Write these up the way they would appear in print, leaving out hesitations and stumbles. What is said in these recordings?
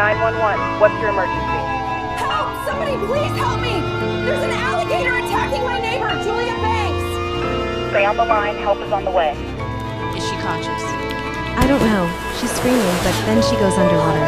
911, what's your emergency? Help! Somebody please help me! There's an alligator attacking my neighbor, Julia Banks! Stay on the line, help is on the way. Is she conscious? I don't know. She's screaming, but then she goes underwater.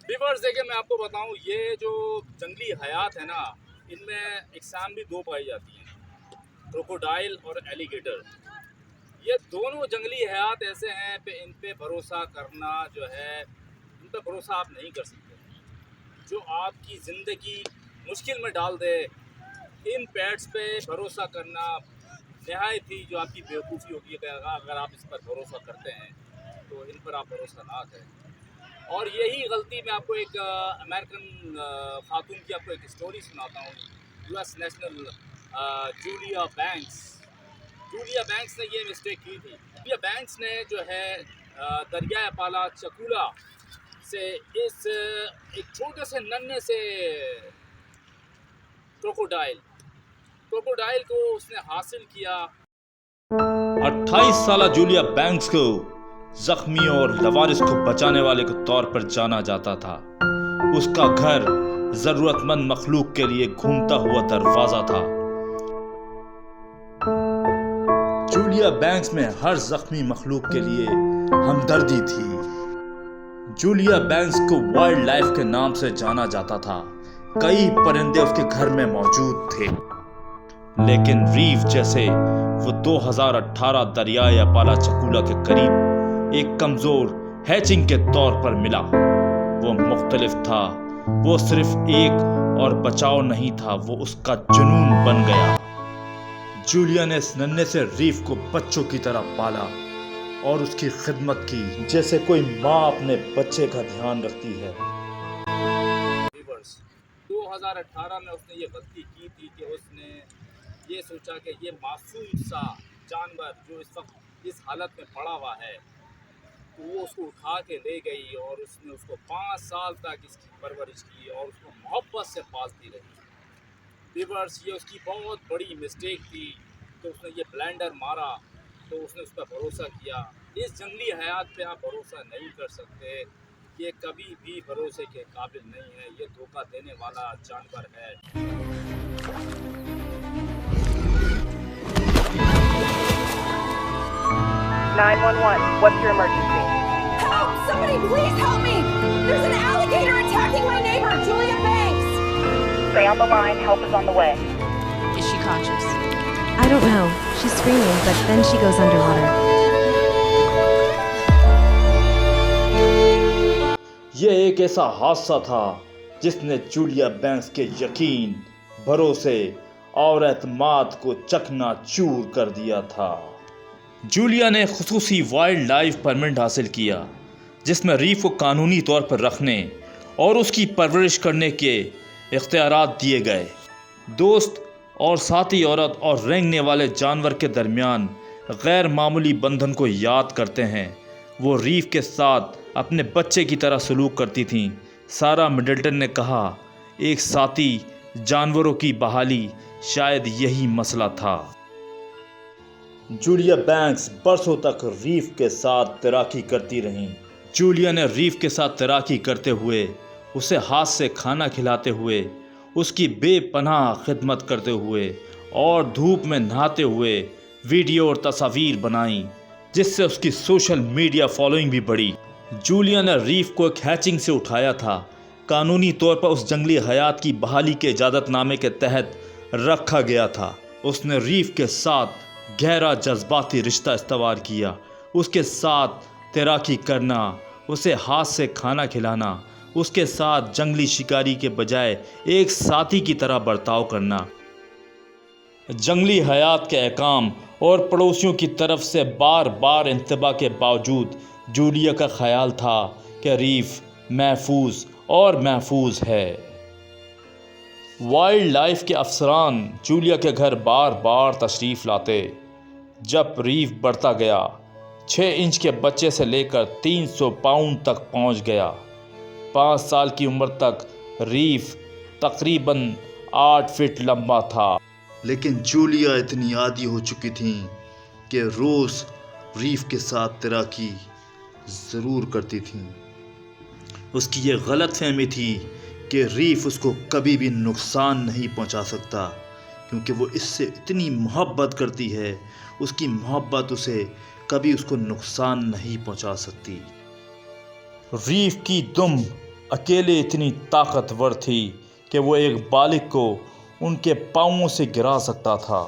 Viewers देखिए, मैं आपको बताऊं, ये जो जंगली हयात है ना, इनमें इकसाम भी दो पाई जाती हैं, क्रोकोडाइल और एलिगेटर। ये दोनों जंगली हयात ऐसे हैं कि इन पे भरोसा करना जो है, इन पे भरोसा आप नहीं कर सकते। जो आपकी ज़िंदगी मुश्किल में डाल दे, इन पेट्स पे भरोसा करना नहायत ही जो आपकी बेवकूफ़ी होगी। अगर आप इस पर भरोसा करते हैं तो इन पर आप भरोसा ना करें। और यही गलती मैं आपको एक अमेरिकन खातून की आपको एक स्टोरी सुनाता हूँ। यूएस नेशनल जूलिया बैंक्स ने ये मिस्टेक की थी। जूलिया बैंक्स ने जो है दरिया पाला चकूला से इस एक छोटे से नन्हे से क्रोकोडाइल को उसने हासिल किया। 28 साला जूलिया बैंक्स को जख्मी और लवारिस को बचाने वाले के तौर पर जाना जाता था। उसका घर जरूरतमंद मखलूक के लिए घूमता हुआ दरवाजा था। जूलिया बैंक्स में हर जख्मी मखलूक के लिए हमदर्दी थी। जूलिया बैंक्स को वाइल्ड लाइफ के नाम से जाना जाता था। कई परिंदे उसके घर में मौजूद थे, लेकिन रीफ जैसे वो 2018 दरिया या पाला चकूला के करीब एक कमजोर हैचिंग के तौर पर मिला। वो मुख्तलिफ था, वो सिर्फ एक और बचाव नहीं था, वो उसका जुनून बन गया। जूलिया ने इस नन्हे से रीफ को बच्चों की तरह पाला और उसकी खिदमत की जैसे कोई माँ अपने बच्चे का ध्यान रखती है। 2018 में उसने ये गलती की थी कि उसने ये सोचा कि ये मासूम सा जानवर जो इस वक्त इस हालत में पड़ा हुआ है, तो वो उसको उठा के ले गई और उसने उसको 5 साल तक इसकी परवरिश की और उसको मोहब्बत से पालती रही। व्यूअर्स, ये उसकी बहुत बड़ी मिस्टेक थी। तो उसने ये ब्लेंडर मारा, तो उसने उस पर भरोसा किया। इस जंगली हयात पे आप भरोसा नहीं कर सकते। ये कभी भी भरोसे के काबिल नहीं है। ये धोखा देने वाला जानवर है। 911, what's your emergency? Help! Somebody please help me! There's an alligator attacking my neighbor, Julia Banks! Stay on the line, help is on the way. Is she conscious? I don't know. She's screaming, but then she goes underwater. यह एक ऐसा हादसा था जिसने Julia banks के यकीन, भरोसे और एतमाद को चकनाचूर कर दिया था। जूलिया ने खुसूसी वाइल्ड लाइफ परमिट हासिल किया, जिसमें रीफ को कानूनी तौर पर रखने और उसकी परवरिश करने के इख्तियारात दिए गए। दोस्त और साथी औरत और रेंगने वाले जानवर के दरमियान गैर मामूली बंधन को याद करते हैं। वो रीफ के साथ अपने बच्चे की तरह सलूक करती थीं। सारा मिडल्टन ने कहा, एक साथी जानवरों की बहाली शायद यही मसला था। जूलिया बैंक्स बरसों तक रीफ के साथ तैराकी करती रहीं। जूलिया ने रीफ के साथ तैराकी करते हुए, उसे हाथ से खाना खिलाते हुए, उसकी बेपनाह खिदमत करते हुए और धूप में नहाते हुए वीडियो और तस्वीर बनाई, जिससे उसकी सोशल मीडिया फॉलोइंग भी बढ़ी। जूलिया ने रीफ को एक हैचिंग से उठाया था। कानूनी तौर पर उस जंगली हयात की बहाली के इजाज़तनामे के तहत रखा गया था। उसने रीफ के साथ गहरा जज्बाती रिश्ता इस्तवार किया। उसके साथ तैराकी करना, उसे हाथ से खाना खिलाना, उसके साथ जंगली शिकारी के बजाय एक साथी की तरह बर्ताव करना। जंगली हयात के अहकाम और पड़ोसियों की तरफ से बार बार इंतबा के बावजूद जूलिया का ख्याल था कि रीफ महफूज और महफूज है। वाइल्ड लाइफ के अफसरान जूलिया के घर बार बार तशरीफ़ लाते। जब रीफ बढ़ता गया, 6 इंच के बच्चे से लेकर 300 पाउंड तक पहुंच गया। 5 साल की उम्र तक रीफ तकरीबन 8 फीट लंबा था। लेकिन जूलिया इतनी आदी हो चुकी थी कि रोज़ रीफ के साथ तैराकी ज़रूर करती थी। उसकी ये गलत फहमी थी कि रीफ उसको कभी भी नुकसान नहीं पहुंचा सकता, क्योंकि वो इससे इतनी मोहब्बत करती है। उसकी मोहब्बत उसे कभी उसको नुकसान नहीं पहुंचा सकती। रीफ की दुम अकेले इतनी ताकतवर थी कि वो एक बालिग को उनके पाँवों से गिरा सकता था।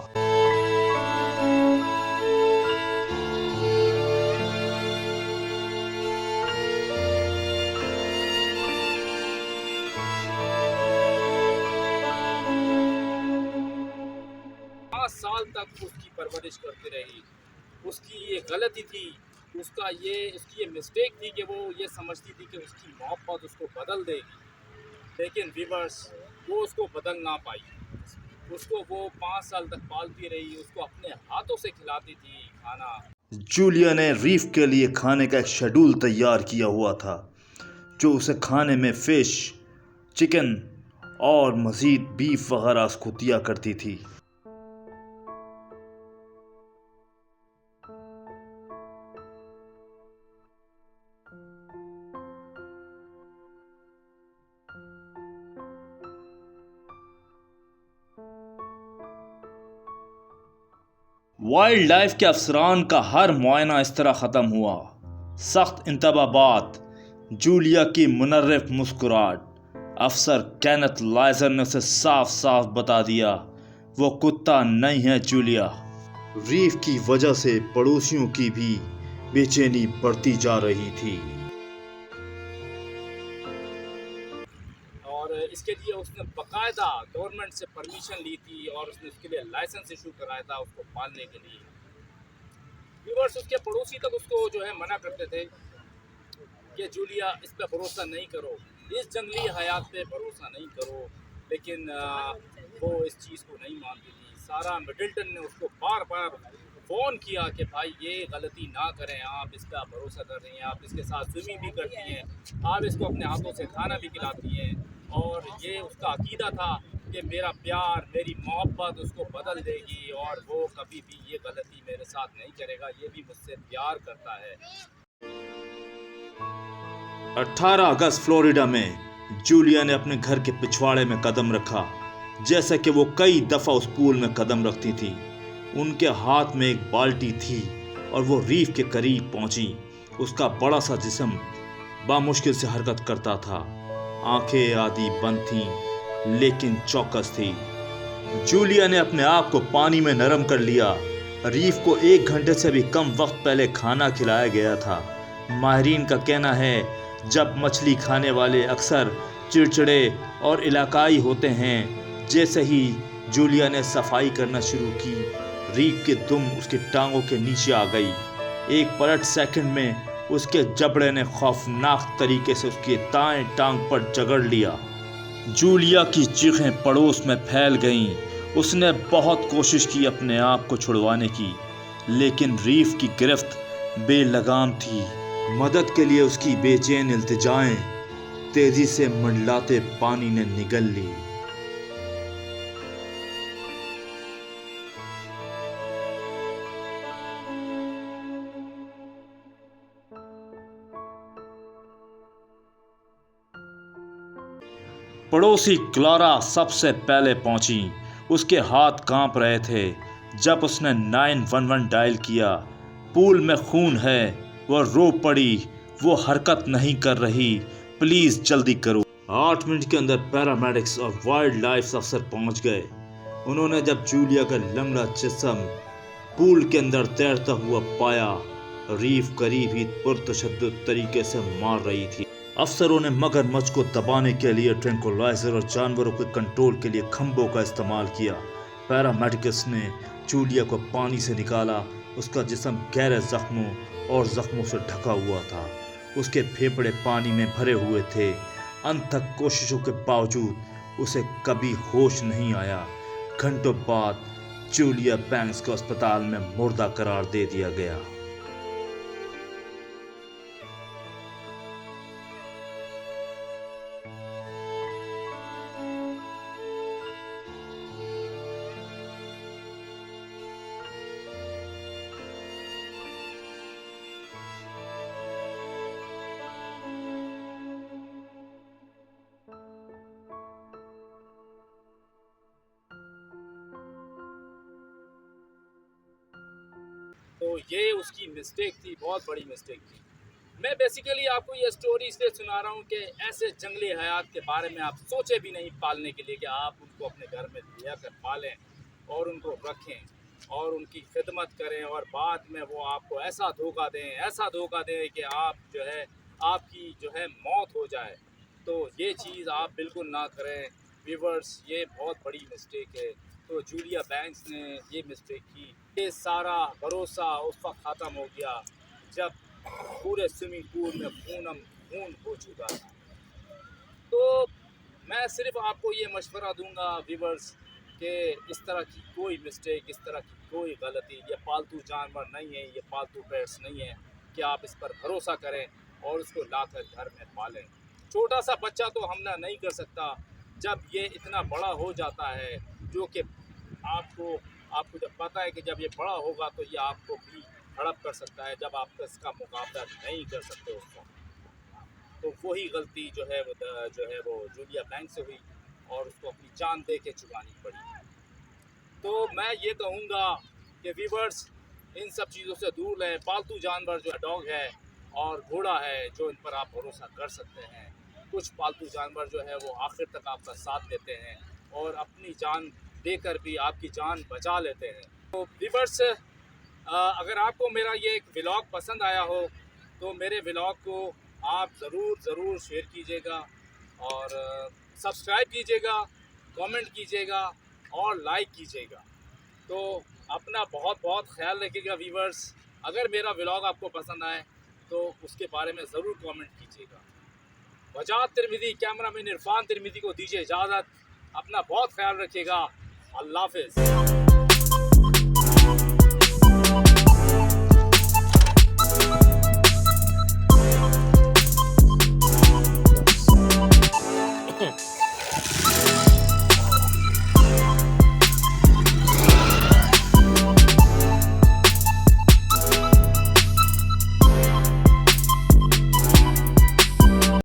साल तक उसकी परवरिश करती रही। उसकी ये गलती थी, उसकी ये मिस्टेक थी कि वो ये समझती थी कि उसकी मोहब्बत उसको बदल देगी, लेकिन व्यूअर्स वो उसको बदल ना पाई। उसको वो 5 साल तक पालती रही, उसको अपने हाथों से खिलाती थी खाना। जूलिया ने रीफ के लिए खाने का एक शेड्यूल तैयार किया हुआ था, जो उसे खाने में फ़िश, चिकन और मज़ीद बीफ वगैरह उसको दिया करती थी। वाइल्ड लाइफ के अफसरान का हर मुआयना इस तरह ख़त्म हुआ। सख्त इंतबाबात, जूलिया की मुनर्रिफ मुस्कुराहट। अफसर केनेथ लाइजर ने उसे साफ साफ बता दिया, वो कुत्ता नहीं है जूलिया। रीफ की वजह से पड़ोसियों की भी बेचैनी बढ़ती जा रही थी। और इसके लिए उसने बाकायदा गवर्नमेंट से परमिशन ली थी और उसने उसके लिए लाइसेंस इशू कराया था उसको पालने के लिए। व्यूअर्स, उसके पड़ोसी तक उसको जो है मना करते थे कि जूलिया इस पर भरोसा नहीं करो, इस जंगली हयात पे भरोसा नहीं करो, लेकिन वो इस चीज़ को नहीं मानती थी। सारा मिडल्टन ने उसको बार बार फ़ोन किया कि भाई ये गलती ना करें, आप इस पर भरोसा कर रही हैं, आप इसके साथ स्विमिंग भी करती हैं, आप इसको अपने हाथों से खाना भी खिलाती हैं, और ये उसका अकीदा था कि मेरा प्यार, मेरी मोहब्बत उसको बदल देगी और वो कभी भी ये गलती मेरे साथ नहीं करेगा, ये भी मुझसे प्यार करता है। 18 अगस्त फ्लोरिडा में जूलिया ने अपने घर के पिछवाड़े में कदम रखा, जैसा कि वो कई दफ़ा उस पूल में कदम रखती थी। उनके हाथ में एक बाल्टी थी और वो रीफ के करीब पहुंची। उसका बड़ा सा जिस्म बामुश्किल से हरकत करता था, आंखें आधी बंद थीं लेकिन चौकस थी। जूलिया ने अपने आप को पानी में नरम कर लिया। रीफ को 1 घंटे से भी कम वक्त पहले खाना खिलाया गया था। माहिरीन का कहना है जब मछली खाने वाले अक्सर चिड़चिड़े और इलाकाई होते हैं। जैसे ही जूलिया ने सफाई करना शुरू की, रीफ की दुम उसकी टांगों के नीचे आ गई। एक पलट सेकंड में उसके जबड़े ने खौफनाक तरीके से उसकी दाएं टांग पर जगड़ लिया। जूलिया की चीखें पड़ोस में फैल गईं। उसने बहुत कोशिश की अपने आप को छुड़वाने की, लेकिन रीफ की गिरफ्त बेलगाम थी। मदद के लिए उसकी बेचैन इल्तिजाएं तेजी से मंडलाते पानी ने निगल ली। पड़ोसी क्लारा सबसे पहले पहुंची। उसके हाथ कांप रहे थे जब उसने 911 डायल किया। पूल में खून है, वह रो पड़ी, वो हरकत नहीं कर रही, प्लीज जल्दी करो। 8 मिनट के अंदर पैरामेडिक्स और वाइल्ड लाइफ अफसर पहुंच गए। उन्होंने जब जूलिया का लंगड़ा जिस्म पूल के अंदर तैरता हुआ पाया, रीफ करीब ही पुरतशद्दुद तरीके से मार रही थी। अफसरों ने मगरमच्छ को दबाने के लिए ट्रैंकुलाइजर और जानवरों के कंट्रोल के लिए खंभों का इस्तेमाल किया। पैरामेडिक्स ने जूलिया को पानी से निकाला। उसका जिस्म गहरे जख्मों और जख्मों से ढका हुआ था। उसके फेफड़े पानी में भरे हुए थे। अनथक कोशिशों के बावजूद उसे कभी होश नहीं आया। घंटों बाद जूलिया बैंक्स को अस्पताल में मुर्दा करार दे दिया गया। तो ये उसकी मिस्टेक थी, बहुत बड़ी मिस्टेक थी। मैं बेसिकली आपको ये स्टोरी इसलिए सुना रहा हूँ कि ऐसे जंगली हयात के बारे में आप सोचे भी नहीं पालने के लिए कि आप उनको अपने घर में लिया कर पालें और उनको रखें और उनकी खिदमत करें और बाद में वो आपको ऐसा धोखा दें कि आप जो है आपकी जो है मौत हो जाए। तो ये चीज़ आप बिल्कुल ना करें व्यूअर्स, ये बहुत बड़ी मिस्टेक है। तो जूलिया बैंक्स ने ये मिस्टेक की। ये सारा भरोसा उस वक्त ख़त्म हो गया जब पूरे स्विमिंग पूल में खून हो चुका था। तो मैं सिर्फ आपको ये मशवरा दूंगा व्यूअर्स कि इस तरह की कोई मिस्टेक, इस तरह की कोई गलती, ये पालतू जानवर नहीं है, ये पालतू पेट्स नहीं है कि आप इस पर भरोसा करें और उसको लाकर घर में पालें। छोटा सा बच्चा तो हमला नहीं कर सकता, जब ये इतना बड़ा हो जाता है जो कि आपको जब पता है कि जब ये बड़ा होगा तो ये आपको भी हड़प कर सकता है, जब आप इसका मुकाबला नहीं कर सकते उसको। तो वही गलती जो है वो जूलिया बैंक से हुई और उसको अपनी जान दे के चुकानी पड़ी। तो मैं ये कहूँगा कि व्यूअर्स इन सब चीज़ों से दूर रहें। पालतू जानवर जो डॉग है और घोड़ा है जो इन पर आप भरोसा कर सकते हैं। कुछ पालतू जानवर जो है वो आखिर तक आपका साथ देते हैं और अपनी जान देकर भी आपकी जान बचा लेते हैं। तो व्यूअर्स अगर आपको मेरा ये एक व्लॉग पसंद आया हो तो मेरे व्लॉग को आप ज़रूर शेयर कीजिएगा और सब्सक्राइब कीजिएगा, कमेंट कीजिएगा और लाइक कीजिएगा। तो अपना बहुत ख्याल रखिएगा व्यूअर्स। अगर मेरा व्लॉग आपको पसंद आए तो उसके बारे में ज़रूर कमेंट कीजिएगा। वजाद तिरमिदी, कैमरामैन इरफान तिरमिदी को दीजिए इजाज़त। अपना बहुत ख्याल रखिएगा। अल्लाह हाफ़िज़।